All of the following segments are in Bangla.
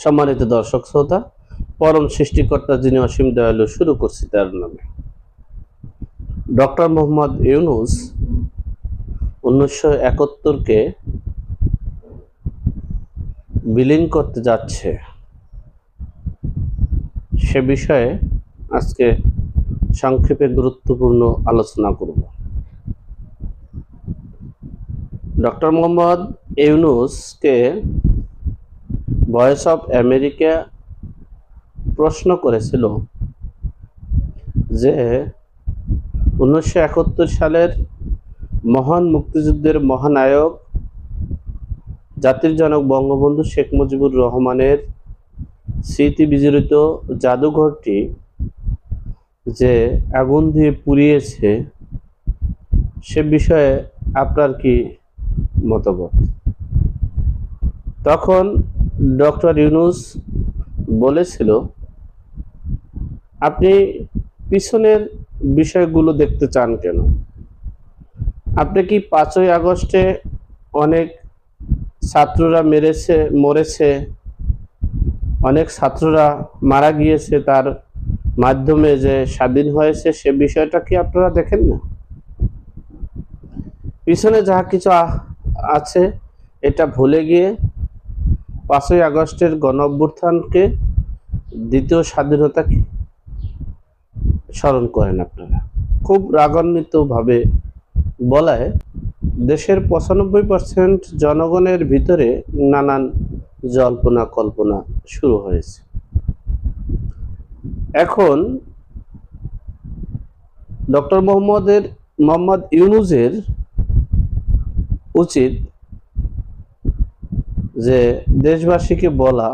সম্মানিত দর্শক শ্রোতা, পরম সৃষ্টিকর্তা যিনি অসীম দয়ালু, শুরু করছি তার নামে। ডক্টর মোহাম্মদ ইউনূস 1971-কে বিলীন করতে যাচ্ছে, সে বিষয়ে আজকে সংক্ষেপে গুরুত্বপূর্ণ আলোচনা করব। ডক্টর মোহাম্মদ ইউনূসকে ভয়েস অফ আমেরিকা প্রশ্ন করেছিল যে 1971 সালের মহান মুক্তিযুদ্ধের মহানায়ক জাতির জনক বঙ্গবন্ধু শেখ মুজিবুর রহমানের স্মৃতি বিজড়িত জাদুঘরটি যে আগুন দিয়ে পুড়িয়েছে, সে বিষয়ে আপনার কি মতামত? তখন ডক্টর ইউনূস বলেছিল, আপনি পিছনের বিষয়গুলো দেখতে চান কেন? আপনি কি 5ই আগস্টে অনেক ছাত্ররা মরেছে, অনেক ছাত্ররা মারা গিয়েছে, তার মাধ্যমে যে স্বাধীন হয়েছে, সে বিষয়টা কি আপনারা দেখেন না? পিছনে যা কিছু আছে এটা ভুলে গিয়ে 5ই আগস্টের গণঅভ্যুত্থানকে, দ্বিতীয় স্বাধীনতাকে স্মরণ করেন আপনারা। খুব রাগান্বিতভাবে বলায় দেশের 95% জনগণের ভিতরে নানান জল্পনা কল্পনা শুরু হয়েছে। এখন ডক্টর মোহাম্মদ ইউনূসের উচিত যে দেশবাসীকে বলা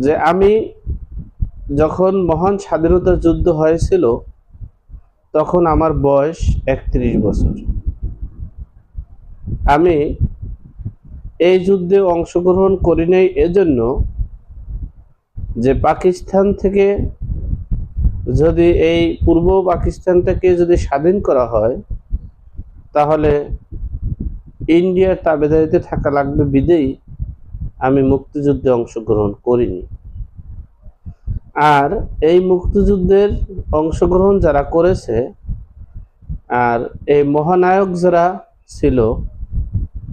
যে আমি যখন মহান স্বাধীনতার যুদ্ধ হয়েছিল তখন আমার বয়স 31 বছর। আমি এই যুদ্ধে অংশগ্রহণ করি নাই এজন্য যে পাকিস্তান থেকে যদি এই পূর্ব পাকিস্তানটাকে যদি স্বাধীন করা হয় তাহলে ইন্ডিয়ার তাবেদারিতে থাকা লাগবে, বিদেই আমি মুক্তিযুদ্ধে অংশগ্রহণ করিনি। আর এই মুক্তিযুদ্ধের অংশগ্রহণ যারা করেছে আর এই মহানায়ক যারা ছিল,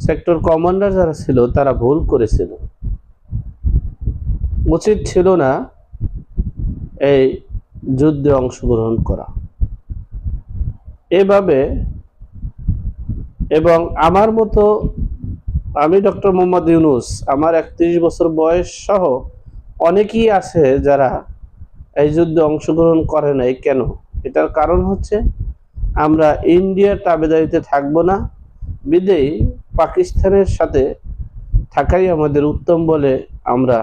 সেক্টর কমান্ডার যারা ছিল, তারা ভুল করেছিল। উচিত ছিল না এই যুদ্ধে অংশগ্রহণ করা এভাবে। এবং আমার মতো, আমি ডক্টর মোহাম্মদ ইউনূস, আমার 31 বছর বয়স সহ অনেকেই আছে যারা এই যুদ্ধে অংশগ্রহণ করে নাই। কেন? এটার কারণ হচ্ছে আমরা ইন্ডিয়ার তাবেদারিতে থাকবো না, বিদেই পাকিস্তানের সাথে থাকাই আমাদের উত্তম বলে আমরা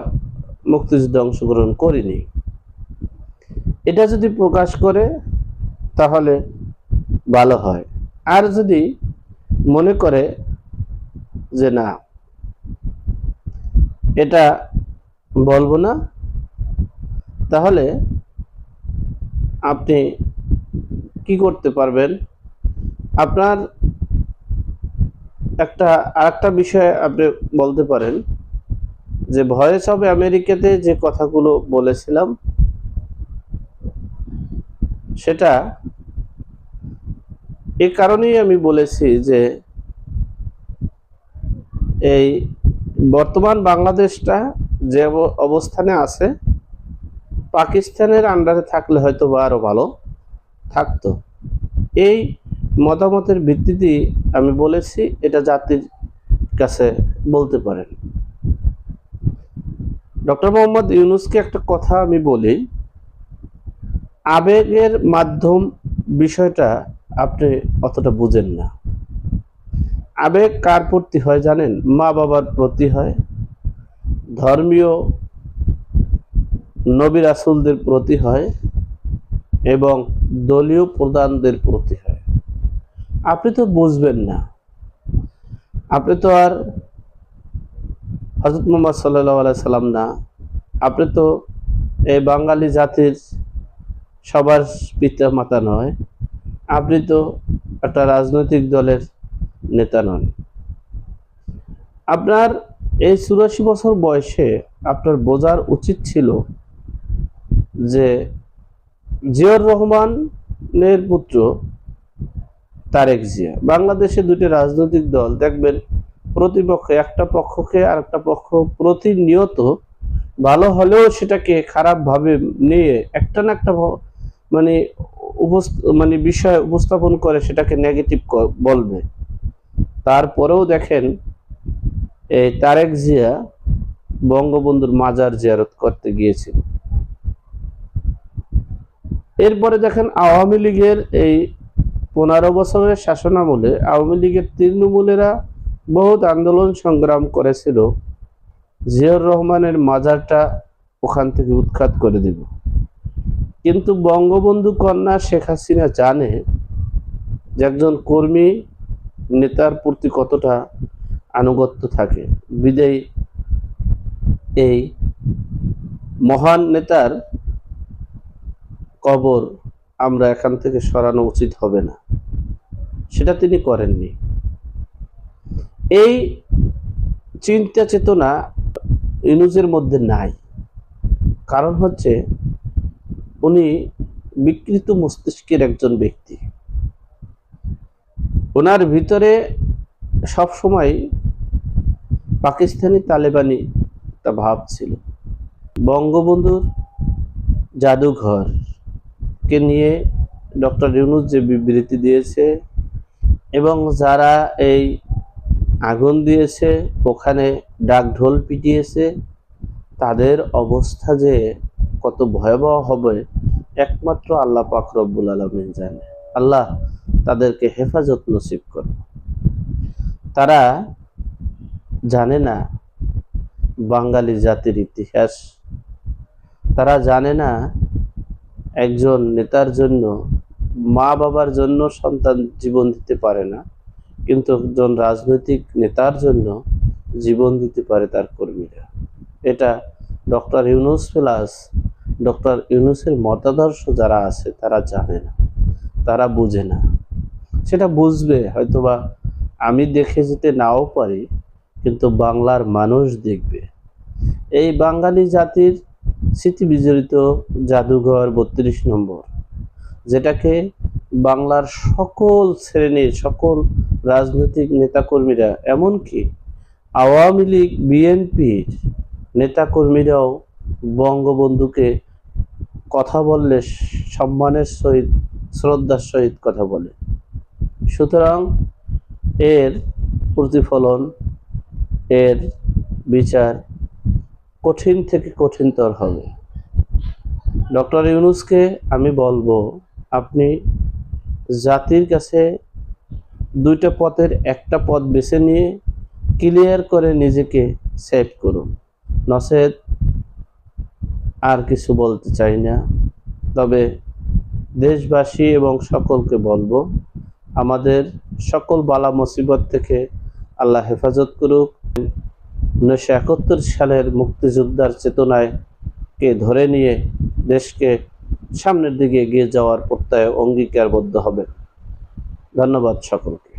মুক্তিযুদ্ধে অংশগ্রহণ করিনি। এটা যদি প্রকাশ করে তাহলে ভালো হয়। আর যদি মনে করে যে না, এটা বলবো না, তাহলে আপনি কি করতে পারবেন? আপনার আরেকটা বিষয় আপনি বলতে পারেন যে ভয়েস অফ আমেরিকাতে যে কথাগুলো বলেছিলাম সেটা এই কারণেই আমি বলেছি যে এই বর্তমান বাংলাদেশটা যে অবস্থানে আছে, পাকিস্তানের আন্ডারে থাকলে হয়তো বা আরো ভালো থাকতো। এই মতামতের ভিত্তিতে আমি বলেছি, এটা জাতির কাছে বলতে পারেন। ডক্টর মোহাম্মদ ইউনূসকে একটা কথা আমি বলি, আবেগের মাধ্যম বিষয়টা আপনি অতটা বুঝেন না। আবেগ কার প্রতি হয় জানেন? মা বাবার প্রতি হয়, ধর্মীয় নবী রাসূলদের প্রতি হয় এবং দলীয় প্রধানদের প্রতি হয়। আপনি তো বুঝবেন না, আপনি তো আর হযরত মুহাম্মদ সাল্লাল্লাহু আলাইহি সাল্লাম না, আপনি তো এই বাঙালি জাতির সবার পিতা মাতা নয়, আপনি তো একটা রাজনৈতিক দলের নেতা নন। আপনার এই 84 বছর বয়সে আপনার বোঝার উচিত ছিল যে জিয়াউর রহমানের পুত্র তারেক জিয়া, বাংলাদেশে দুটি রাজনৈতিক দল দেখবেন প্রতিপক্ষ একটা পক্ষকে আর একটা পক্ষ প্রতিনিয়ত ভালো হলেও সেটাকে খারাপ ভাবে নিয়ে একটা না একটা মানে মানে বিষয় উপস্থাপন করে সেটাকে নেগেটিভ বলবে। তারপরেও দেখেন এই তারেক জিয়া বঙ্গবন্ধুর মাজার জিয়ারত করতে গিয়েছিল। এরপরে দেখেন আওয়ামী লীগের এই 15 বছরের শাসনামলে আওয়ামী লীগের তৃণমূলেরা বহুত আন্দোলন সংগ্রাম করেছিল জিয়াউর রহমানের মাজারটা ওখান থেকে উৎখাত করে দিব। কিন্তু বঙ্গবন্ধু কন্যা শেখ হাসিনা জানে যে একজন কর্মী নেতার প্রতি কতটা আনুগত্য থাকে, বিদায়ী এই মহান নেতার কবর আমরা এখান থেকে সরানো উচিত হবে না, সেটা তিনি করেননি। এই চিন্তা চেতনা ইউনূসের মধ্যে নাই। কারণ হচ্ছে উনি বিকৃত মস্তিষ্কের একজন ব্যক্তি। ওনার ভিতরে সবসময় পাকিস্তানি তালেবানি তা ভাব ছিল। বঙ্গবন্ধুর জাদুঘর কে নিয়ে ডক্টর ইউনূস যে বিবৃতি দিয়েছে এবং যারা এই আগুন দিয়েছে, ওখানে ডাক ঢোল পিটিয়েছে, তাদের অবস্থা যে কত ভয়াবহ হবে একমাত্র আল্লাহ পাক রব্বুল আলামিন জানে। আল্লাহ তাদেরকে হেফাজত নসিব করে। তারা জানে না বাঙালি জাতির ইতিহাস, তারা জানে না একজন নেতার জন্য, মা বাবার জন্য সন্তান জীবন দিতে পারে না, কিন্তু একজন রাজনৈতিক নেতার জন্য জীবন দিতে পারে তার কর্মীরা। এটা ডক্টর ইউনূস প্লাস ডক্টর ইউনূসের মতাদর্শ যারা আছে তারা জানে না, তারা বুঝে না। সেটা বুঝবে হয়তোবা আমি দেখে যেতে নাও পারি, কিন্তু বাংলার মানুষ দেখবে। এই বাঙালি জাতির স্মৃতি বিজড়িত জাদুঘর 32 নম্বর, যেটাকে বাংলার সকল শ্রেণীর সকল রাজনৈতিক নেতাকর্মীরা, এমনকি আওয়ামী লীগ বিএনপির নেতাকর্মীরাও বঙ্গবন্ধুকে কথা বললে সম্মানের সহিত শ্রদ্ধার সহিত কথা বলে। সুতরাং এর প্রতিফলন, এর বিচার কঠিন থেকে কঠিনতর হবে। ডক্টর ইউনূসকে আমি বলবো, আপনি জাতির কাছে দুইটা পথের একটা পথ বেছে নিয়ে ক্লিয়ার করে নিজেকে সেট করুন, নচেত আর কিছু বলতে চাই না। তবে দেশবাসী এবং সকলকে বলবো, আমাদের সকল বালা মুসিবত থেকে আল্লাহ হেফাজত করুক। 1971 সালের মুক্তিযোদ্ধার চেতনায় কে ধরে নিয়ে দেশকে সামনের দিকে এগিয়ে যাওয়ার প্রত্যয়ে অঙ্গীকারবদ্ধ হবে। ধন্যবাদ সকলকে।